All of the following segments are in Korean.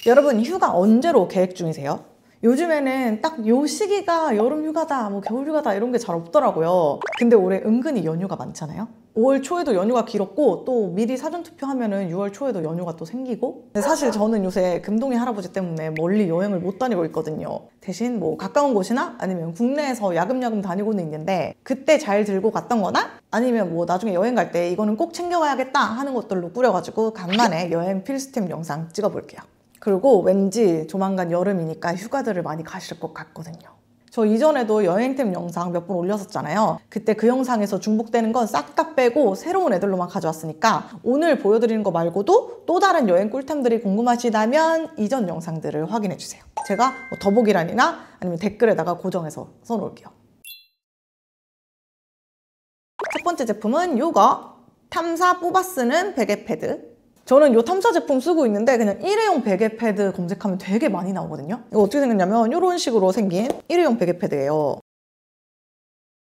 여러분 휴가 언제로 계획 중이세요? 요즘에는 딱 요 시기가 여름 휴가다, 뭐 겨울 휴가다 이런 게 잘 없더라고요. 근데 올해 은근히 연휴가 많잖아요. 5월 초에도 연휴가 길었고 또 미리 사전 투표하면은 6월 초에도 연휴가 또 생기고. 근데 사실 저는 요새 금동이 할아버지 때문에 멀리 여행을 못 다니고 있거든요. 대신 뭐 가까운 곳이나 아니면 국내에서 야금야금 다니고는 있는데 그때 잘 들고 갔던 거나 아니면 뭐 나중에 여행 갈 때 이거는 꼭 챙겨가야겠다 하는 것들로 꾸려가지고 간만에 여행 필수템 영상 찍어볼게요. 그리고 왠지 조만간 여름이니까 휴가들을 많이 가실 것 같거든요. 저 이전에도 여행템 영상 몇 번 올렸었잖아요. 그때 그 영상에서 중복되는 건 싹 다 빼고 새로운 애들로만 가져왔으니까 오늘 보여드리는 거 말고도 또 다른 여행 꿀템들이 궁금하시다면 이전 영상들을 확인해주세요. 제가 뭐 더보기란이나 아니면 댓글에다가 고정해서 써놓을게요. 첫 번째 제품은 이거 탐사 뽑아 쓰는 베개 패드. 저는 이 탐사 제품 쓰고 있는데 그냥 일회용 베개 패드 검색하면 되게 많이 나오거든요. 이거 어떻게 생겼냐면 이런 식으로 생긴 일회용 베개 패드예요.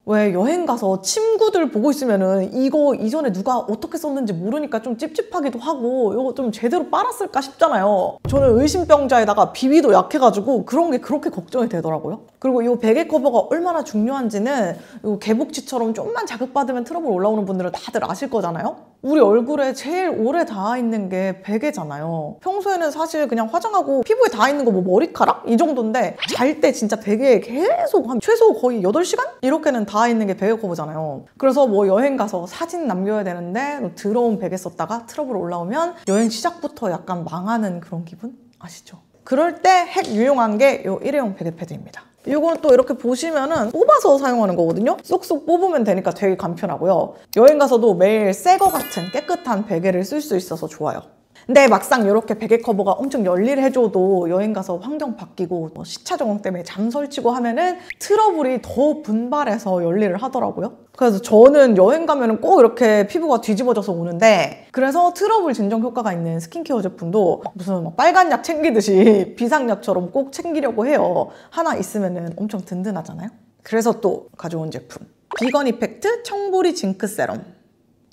왜 여행 가서 친구들 보고 있으면은 이거 이전에 누가 어떻게 썼는지 모르니까 좀 찝찝하기도 하고 이거 좀 제대로 빨았을까 싶잖아요. 저는 의심병자에다가 비위도 약해가지고 그런 게 그렇게 걱정이 되더라고요. 그리고 이 베개 커버가 얼마나 중요한지는 이 개복치처럼 좀만 자극받으면 트러블 올라오는 분들은 다들 아실 거잖아요. 우리 얼굴에 제일 오래 닿아있는 게 베개잖아요. 평소에는 사실 그냥 화장하고 피부에 닿아있는 거 뭐 머리카락? 이 정도인데 잘 때 진짜 베개에 계속 한 최소 거의 8시간? 이렇게는 닿아있는 게 베개 커버잖아요. 그래서 뭐 여행 가서 사진 남겨야 되는데 더러운 베개 썼다가 트러블 올라오면 여행 시작부터 약간 망하는 그런 기분? 아시죠? 그럴 때 핵 유용한 게 이 일회용 베개 패드입니다. 이건 또 이렇게 보시면은 뽑아서 사용하는 거거든요. 쏙쏙 뽑으면 되니까 되게 간편하고요. 여행 가서도 매일 새 거 같은 깨끗한 베개를 쓸 수 있어서 좋아요. 근데 막상 이렇게 베개 커버가 엄청 열일해줘도 여행 가서 환경 바뀌고 시차 적응 때문에 잠 설치고 하면은 트러블이 더 분발해서 열일을 하더라고요. 그래서 저는 여행 가면은 꼭 이렇게 피부가 뒤집어져서 오는데 그래서 트러블 진정 효과가 있는 스킨케어 제품도 무슨 막 빨간 약 챙기듯이 비상약처럼 꼭 챙기려고 해요. 하나 있으면은 엄청 든든하잖아요. 그래서 또 가져온 제품 비건 이펙트 청보리 징크 세럼.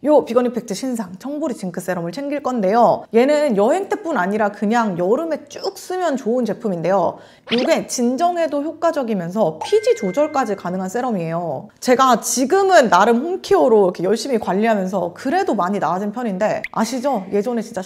요 비건 이펙트 신상 청보리 징크 세럼을 챙길 건데요. 얘는 여행 때뿐 아니라 그냥 여름에 쭉 쓰면 좋은 제품인데요. 이게 진정에도 효과적이면서 피지 조절까지 가능한 세럼이에요. 제가 지금은 나름 홈케어로 이렇게 열심히 관리하면서 그래도 많이 나아진 편인데 아시죠? 예전에 진짜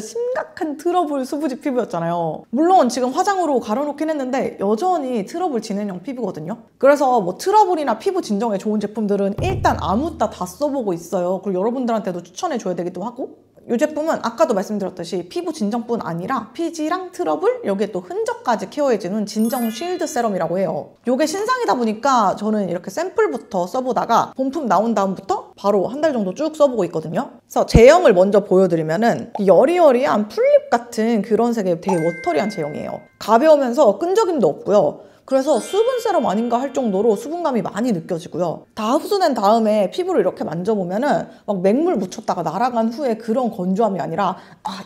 심각한 트러블 수부지 피부였잖아요. 물론 지금 화장으로 가려놓긴 했는데 여전히 트러블 진행형 피부거든요. 그래서 뭐 트러블이나 피부 진정에 좋은 제품들은 일단 아무따 다 써보고 있어요. 그리고 여러분들한테도 추천해줘야 되기도 하고. 이 제품은 아까도 말씀드렸듯이 피부 진정뿐 아니라 피지랑 트러블, 여기에 또 흔적까지 케어해주는 진정 쉴드 세럼이라고 해요. 이게 신상이다 보니까 저는 이렇게 샘플부터 써보다가 본품 나온 다음부터 바로 한 달 정도 쭉 써보고 있거든요. 그래서 제형을 먼저 보여드리면은 여리여리한 풀립 같은 그런 색의 되게 워터리한 제형이에요. 가벼우면서 끈적임도 없고요. 그래서 수분 세럼 아닌가 할 정도로 수분감이 많이 느껴지고요. 다 흡수된 다음에 피부를 이렇게 만져보면은 막 맹물 묻혔다가 날아간 후에 그런 건조함이 아니라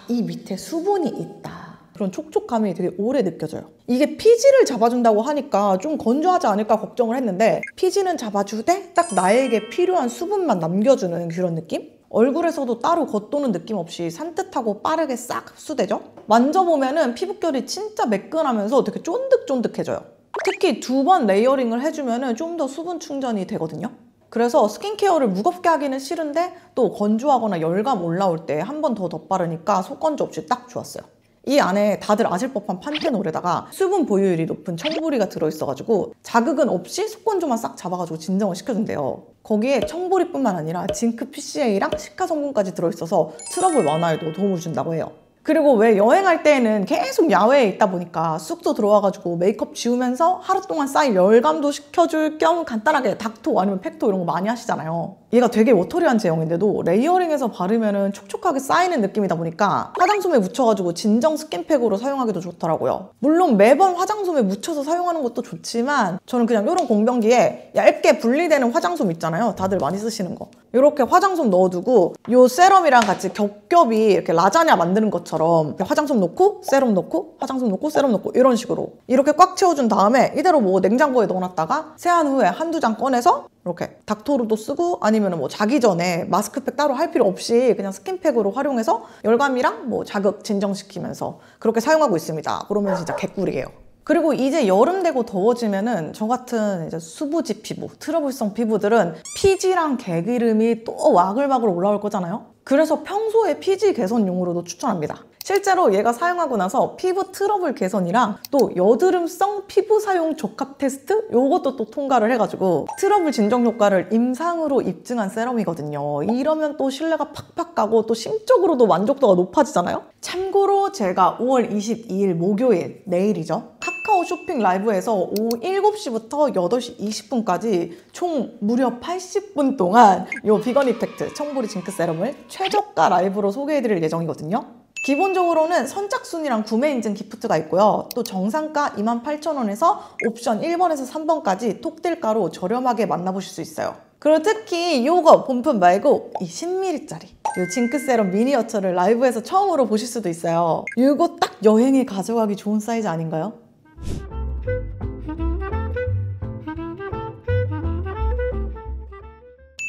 이 밑에 수분이 있다. 그런 촉촉함이 되게 오래 느껴져요. 이게 피지를 잡아준다고 하니까 좀 건조하지 않을까 걱정을 했는데 피지는 잡아주되 딱 나에게 필요한 수분만 남겨주는 그런 느낌? 얼굴에서도 따로 겉도는 느낌 없이 산뜻하고 빠르게 싹 흡수되죠? 만져보면은 피부결이 진짜 매끈하면서 되게 쫀득쫀득해져요. 특히 2번 레이어링을 해주면 좀 더 수분 충전이 되거든요. 그래서 스킨케어를 무겁게 하기는 싫은데 또 건조하거나 열감 올라올 때 한 번 더 덧바르니까 속건조 없이 딱 좋았어요. 이 안에 다들 아실 법한 판테놀에다가 수분 보유율이 높은 청보리가 들어있어가지고 자극은 없이 속건조만 싹 잡아가지고 진정을 시켜준대요. 거기에 청보리뿐만 아니라 징크 PCA랑 시카 성분까지 들어있어서 트러블 완화에도 도움을 준다고 해요. 그리고 왜 여행할 때에는 계속 야외에 있다 보니까 쑥도 들어와가지고 메이크업 지우면서 하루 동안 쌓인 열감도 식혀줄 겸 간단하게 닥토 아니면 팩토 이런 거 많이 하시잖아요. 얘가 되게 워터리한 제형인데도 레이어링해서 바르면 촉촉하게 쌓이는 느낌이다 보니까 화장솜에 묻혀가지고 진정 스킨팩으로 사용하기도 좋더라고요. 물론 매번 화장솜에 묻혀서 사용하는 것도 좋지만 저는 그냥 이런 공병기에 얇게 분리되는 화장솜 있잖아요. 다들 많이 쓰시는 거. 이렇게 화장솜 넣어두고 이 세럼이랑 같이 겹겹이 이렇게 라자냐 만드는 것처럼 것처럼 화장솜 넣고 세럼 넣고 화장솜 넣고 세럼 넣고 이런 식으로 이렇게 꽉 채워준 다음에 이대로 뭐 냉장고에 넣어놨다가 세안 후에 한두 장 꺼내서 이렇게 닥터로도 쓰고 아니면 뭐 자기 전에 마스크팩 따로 할 필요 없이 그냥 스킨팩으로 활용해서 열감이랑 뭐 자극 진정시키면서 그렇게 사용하고 있습니다. 그러면 진짜 개꿀이에요. 그리고 이제 여름 되고 더워지면은 저 같은 이제 수부지 피부, 트러블성 피부들은 피지랑 개기름이 또 와글와글 올라올 거잖아요. 그래서 평소에 피지 개선용으로도 추천합니다. 실제로 얘가 사용하고 나서 피부 트러블 개선이랑 또 여드름성 피부 사용 적합 테스트? 요것도 또 통과를 해가지고 트러블 진정 효과를 임상으로 입증한 세럼이거든요. 이러면 또 신뢰가 팍팍 가고 또 심적으로도 만족도가 높아지잖아요. 참고로 제가 5월 22일 목요일, 내일이죠. 카카오 쇼핑 라이브에서 오후 7시부터 8시 20분까지 총 무려 80분 동안 이 비건 이펙트 청보리 징크 세럼을 최저가 라이브로 소개해드릴 예정이거든요. 기본적으로는 선착순이랑 구매 인증 기프트가 있고요. 또 정상가 28,000원에서 옵션 1번에서 3번까지 톡딜가로 저렴하게 만나보실 수 있어요. 그리고 특히 요거 본품 말고 이 10ml짜리 이 징크 세럼 미니어처를 라이브에서 처음으로 보실 수도 있어요. 이거 딱 여행에 가져가기 좋은 사이즈 아닌가요?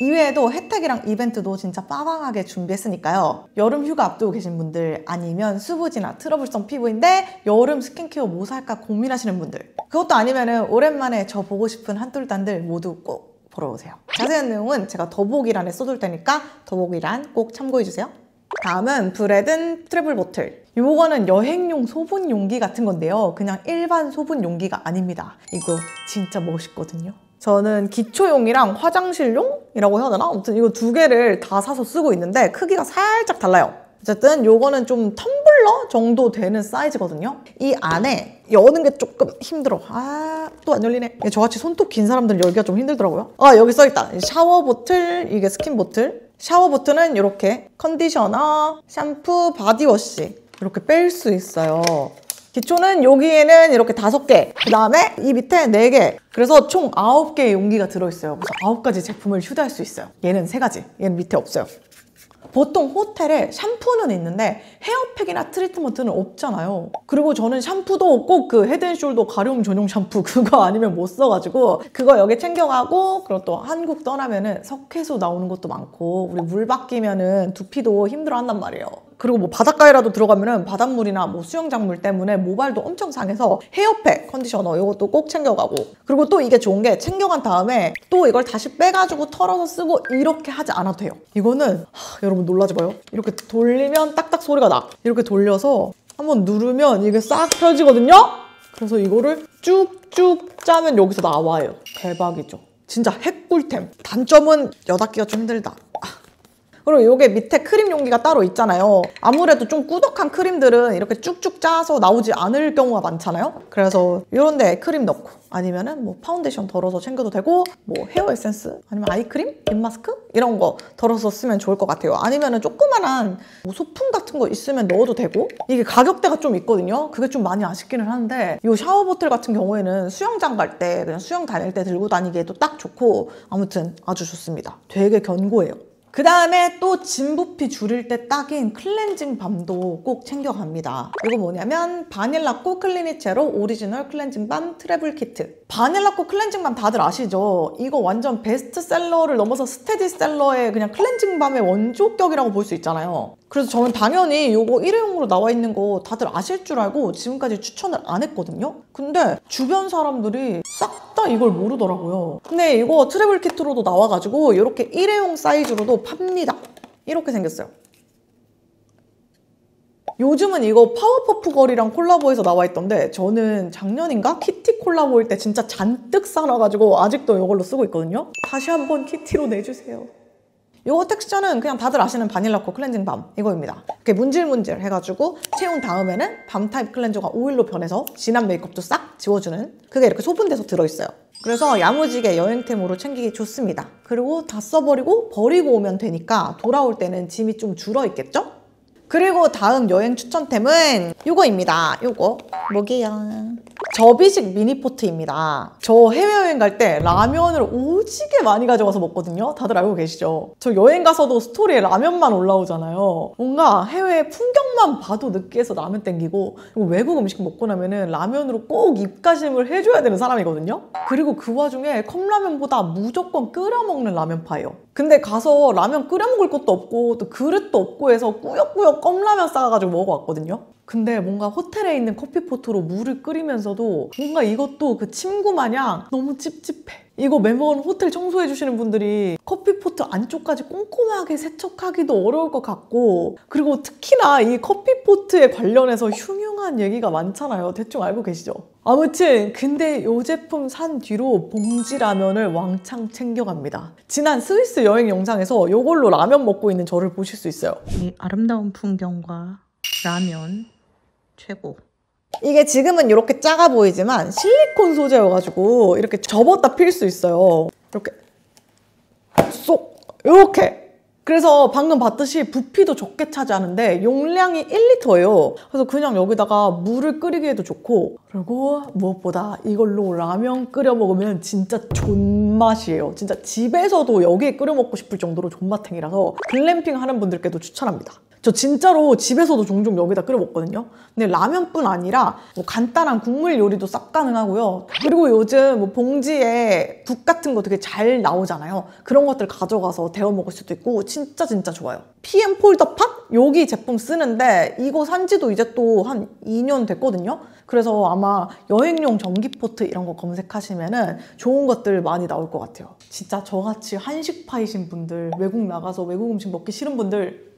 이외에도 혜택이랑 이벤트도 진짜 빠방하게 준비했으니까요. 여름 휴가 앞두고 계신 분들 아니면 수부지나 트러블성 피부인데 여름 스킨케어 뭐 살까 고민하시는 분들 그것도 아니면은 오랜만에 저 보고 싶은 한툴단들 모두 꼭 보러 오세요. 자세한 내용은 제가 더보기란에 써둘 테니까 더보기란 꼭 참고해주세요. 다음은 브레든 트래블 보틀. 요거는 여행용 소분 용기 같은 건데요. 그냥 일반 소분 용기가 아닙니다. 이거 진짜 멋있거든요. 저는 기초용이랑 화장실용이라고 해야 되나? 아무튼 이거 두 개를 다 사서 쓰고 있는데 크기가 살짝 달라요. 어쨌든 요거는 좀 텀블러 정도 되는 사이즈거든요. 이 안에 여는 게 조금 힘들어. 또 안 열리네. 저같이 손톱 긴 사람들 열기가 좀 힘들더라고요. 여기 써있다. 샤워 보틀, 이게 스킨 보틀. 샤워 보틀은 이렇게 컨디셔너, 샴푸, 바디워시 이렇게 뺄 수 있어요. 기초는 여기에는 이렇게 5개, 그 다음에 이 밑에 4개. 그래서 총 9개의 용기가 들어있어요. 그래서 9가지 제품을 휴대할 수 있어요. 얘는 3가지, 얘는 밑에 없어요. 보통 호텔에 샴푸는 있는데 헤어팩이나 트리트먼트는 없잖아요. 그리고 저는 샴푸도 꼭 그 헤드앤숄더 가려움 전용 샴푸 그거 아니면 못 써가지고 그거 여기 챙겨가고 그리고 또 한국 떠나면은 석회수 나오는 것도 많고 우리 물 바뀌면은 두피도 힘들어한단 말이에요. 그리고 뭐 바닷가에라도 들어가면은 바닷물이나 뭐 수영장물 때문에 모발도 엄청 상해서 헤어팩, 컨디셔너 이것도 꼭 챙겨가고 그리고 또 이게 좋은 게 챙겨간 다음에 또 이걸 다시 빼가지고 털어서 쓰고 이렇게 하지 않아도 돼요. 이거는 여러분 놀라지 마요. 이렇게 돌리면 딱딱 소리가 나. 이렇게 돌려서 한번 누르면 이게 싹 펴지거든요? 그래서 이거를 쭉쭉 짜면 여기서 나와요. 대박이죠. 진짜 핵꿀템. 단점은 여닫기가 좀 힘들다. 그리고 이게 밑에 크림 용기가 따로 있잖아요. 아무래도 좀 꾸덕한 크림들은 이렇게 쭉쭉 짜서 나오지 않을 경우가 많잖아요. 그래서 이런 데 크림 넣고 아니면은 뭐 파운데이션 덜어서 챙겨도 되고 뭐 헤어 에센스 아니면 아이크림, 립 마스크 이런 거 덜어서 쓰면 좋을 것 같아요. 아니면은 조그만한 뭐 소품 같은 거 있으면 넣어도 되고 이게 가격대가 좀 있거든요. 그게 좀 많이 아쉽기는 한데 이 샤워 보틀 같은 경우에는 수영장 갈 때 그냥 수영 다닐 때 들고 다니기에도 딱 좋고 아무튼 아주 좋습니다. 되게 견고해요. 그 다음에 또 진부피 줄일 때 딱인 클렌징 밤도 꼭 챙겨갑니다. 이거 뭐냐면 바닐라코 클리닉 제로 오리지널 클렌징 밤 트래블 키트. 바닐라코 클렌징 밤 다들 아시죠? 이거 완전 베스트셀러를 넘어서 스테디셀러의 그냥 클렌징 밤의 원조격이라고 볼 수 있잖아요. 그래서 저는 당연히 이거 일회용으로 나와 있는 거 다들 아실 줄 알고 지금까지 추천을 안 했거든요? 근데 주변 사람들이 싹 다 이걸 모르더라고요. 근데 이거 트래블 키트로도 나와가지고 이렇게 일회용 사이즈로도 팝니다. 이렇게 생겼어요. 요즘은 이거 파워퍼프 걸이랑 콜라보해서 나와 있던데 저는 작년인가? 키티 콜라보일 때 진짜 잔뜩 사놔가지고 아직도 이걸로 쓰고 있거든요. 다시 한번 키티로 내주세요. 이거 텍스처는 그냥 다들 아시는 바닐라코 클렌징 밤 이거입니다. 이렇게 문질문질 해가지고 채운 다음에는 밤 타입 클렌저가 오일로 변해서 진한 메이크업도 싹 지워주는 그게 이렇게 소분돼서 들어있어요. 그래서 야무지게 여행템으로 챙기기 좋습니다. 그리고 다 써버리고 버리고 오면 되니까 돌아올 때는 짐이 좀 줄어있겠죠? 그리고 다음 여행 추천템은 이거입니다. 이거 뭐게요? 접이식 미니포트입니다. 저 해외여행 갈 때 라면을 오지게 많이 가져가서 먹거든요. 다들 알고 계시죠? 저 여행 가서도 스토리에 라면만 올라오잖아요. 뭔가 해외 풍경 표정만 봐도 느끼해서 라면 땡기고, 그리고 외국 음식 먹고 나면은 라면으로 꼭 입가심을 해줘야 되는 사람이거든요. 그리고 그 와중에 컵라면보다 무조건 끓여 먹는 라면파예요. 근데 가서 라면 끓여 먹을 것도 없고 또 그릇도 없고 해서 꾸역꾸역 컵라면 싸가지고 먹어왔거든요. 근데 뭔가 호텔에 있는 커피포트로 물을 끓이면서도 뭔가 이것도 그 침구 마냥 너무 찝찝해. 이거 매번 호텔 청소해 주시는 분들이 커피포트 안쪽까지 꼼꼼하게 세척하기도 어려울 것 같고, 그리고 특히나 이 커피포트에 관련해서 흉흉한 얘기가 많잖아요. 대충 알고 계시죠? 아무튼 근데 이 제품 산 뒤로 봉지 라면을 왕창 챙겨갑니다. 지난 스위스 여행 영상에서 이걸로 라면 먹고 있는 저를 보실 수 있어요. 이 아름다운 풍경과 라면 최고. 이게 지금은 이렇게 작아 보이지만 실리콘 소재여가지고 이렇게 접었다 필 수 있어요. 이렇게 쏙 이렇게. 그래서 방금 봤듯이 부피도 적게 차지하는데 용량이 1리터예요. 그래서 그냥 여기다가 물을 끓이기에도 좋고, 그리고 무엇보다 이걸로 라면 끓여 먹으면 진짜 존맛이에요. 진짜 집에서도 여기에 끓여 먹고 싶을 정도로 존맛탱이라서 글램핑 하는 분들께도 추천합니다. 저 진짜로 집에서도 종종 여기다 끓여 먹거든요. 근데 라면뿐 아니라 뭐 간단한 국물 요리도 싹 가능하고요. 그리고 요즘 뭐 봉지에 국 같은 거 되게 잘 나오잖아요. 그런 것들 가져가서 데워 먹을 수도 있고 진짜 좋아요. PM 폴더 팟? 여기 제품 쓰는데 이거 산 지도 이제 또 한 2년 됐거든요. 그래서 아마 여행용 전기포트 이런 거 검색하시면은 좋은 것들 많이 나올 것 같아요. 진짜 저같이 한식파이신 분들, 외국 나가서 외국 음식 먹기 싫은 분들,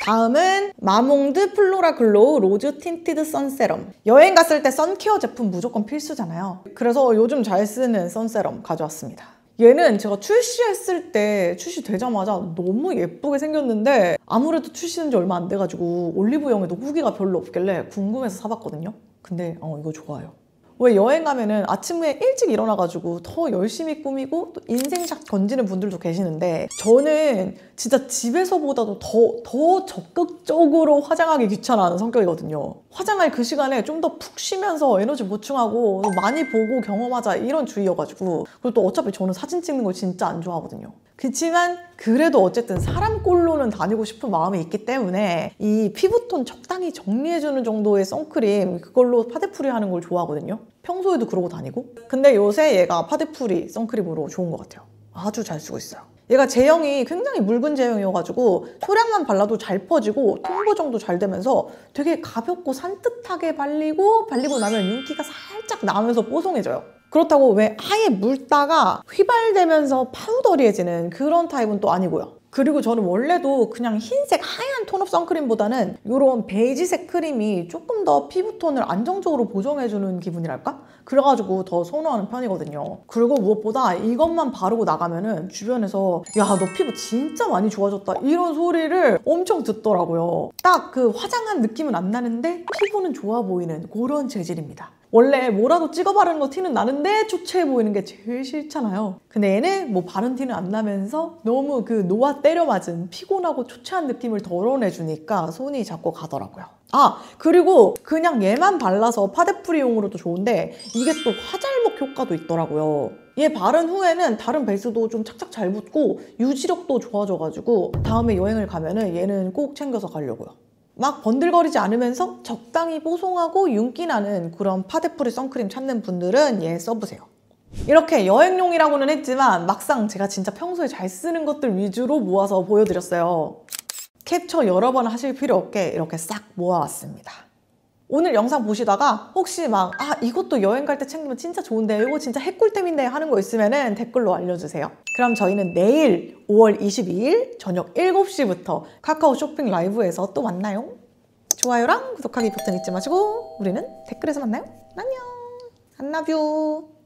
다음은 마몽드 플로라 글로우 로즈 틴티드 선세럼. 여행 갔을 때 선케어 제품 무조건 필수잖아요. 그래서 요즘 잘 쓰는 선세럼 가져왔습니다. 얘는 제가 출시했을 때 출시되자마자 너무 예쁘게 생겼는데 아무래도 출시된 지 얼마 안 돼가지고 올리브영에도 후기가 별로 없길래 궁금해서 사봤거든요. 근데 이거 좋아요. 왜 여행 가면은 아침에 일찍 일어나가지고 더 열심히 꾸미고 또 인생샷 건지는 분들도 계시는데, 저는 진짜 집에서보다도 더 적극적으로 화장하기 귀찮아하는 성격이거든요. 화장할 그 시간에 좀 더 푹 쉬면서 에너지 보충하고 많이 보고 경험하자 이런 주의여가지고, 그리고 또 어차피 저는 사진 찍는 걸 진짜 안 좋아하거든요. 그치만 그래도 어쨌든 사람 꼴로는 다니고 싶은 마음이 있기 때문에 이 피부톤 적당히 정리해주는 정도의 선크림, 그걸로 파데프리 하는 걸 좋아하거든요. 평소에도 그러고 다니고. 근데 요새 얘가 파데프리 선크림으로 좋은 것 같아요. 아주 잘 쓰고 있어요. 얘가 제형이 굉장히 묽은 제형이어가지고 소량만 발라도 잘 퍼지고 톤 보정도 잘 되면서 되게 가볍고 산뜻하게 발리고 나면 윤기가 살짝 나면서 뽀송해져요. 그렇다고 왜 아예 묽다가 휘발되면서 파우더리해지는 그런 타입은 또 아니고요. 그리고 저는 원래도 그냥 흰색 하얀 톤업 선크림보다는 이런 베이지색 크림이 조금 더 피부톤을 안정적으로 보정해주는 기분이랄까? 그래가지고 더 선호하는 편이거든요. 그리고 무엇보다 이것만 바르고 나가면은 주변에서 야, 너 피부 진짜 많이 좋아졌다 이런 소리를 엄청 듣더라고요. 딱 그 화장한 느낌은 안 나는데 피부는 좋아 보이는 그런 재질입니다. 원래 뭐라도 찍어 바르는 거 티는 나는데 초췌해 보이는 게 제일 싫잖아요. 근데 얘는 뭐 바른 티는 안 나면서 너무 그 노화 때려 맞은 피곤하고 초췌한 느낌을 덜어내주니까 손이 자꾸 가더라고요. 그리고 그냥 얘만 발라서 파데프리용으로도 좋은데 이게 또 화잘먹 효과도 있더라고요. 얘 바른 후에는 다른 베이스도 좀 착착 잘 붙고 유지력도 좋아져가지고 다음에 여행을 가면은 얘는 꼭 챙겨서 가려고요. 막 번들거리지 않으면서 적당히 뽀송하고 윤기 나는 그런 파데프리 선크림 찾는 분들은 얘 써보세요. 이렇게 여행용이라고는 했지만 막상 제가 진짜 평소에 잘 쓰는 것들 위주로 모아서 보여드렸어요. 캡처 여러 번 하실 필요 없게 이렇게 싹 모아왔습니다. 오늘 영상 보시다가 혹시 막 이것도 여행 갈 때 챙기면 진짜 좋은데 이거 진짜 핵꿀템인데 하는 거 있으면 댓글로 알려주세요. 그럼 저희는 내일 5월 22일 저녁 7시부터 카카오 쇼핑 라이브에서 또 만나요. 좋아요랑 구독하기 버튼 잊지 마시고 우리는 댓글에서 만나요. 안녕. I love you.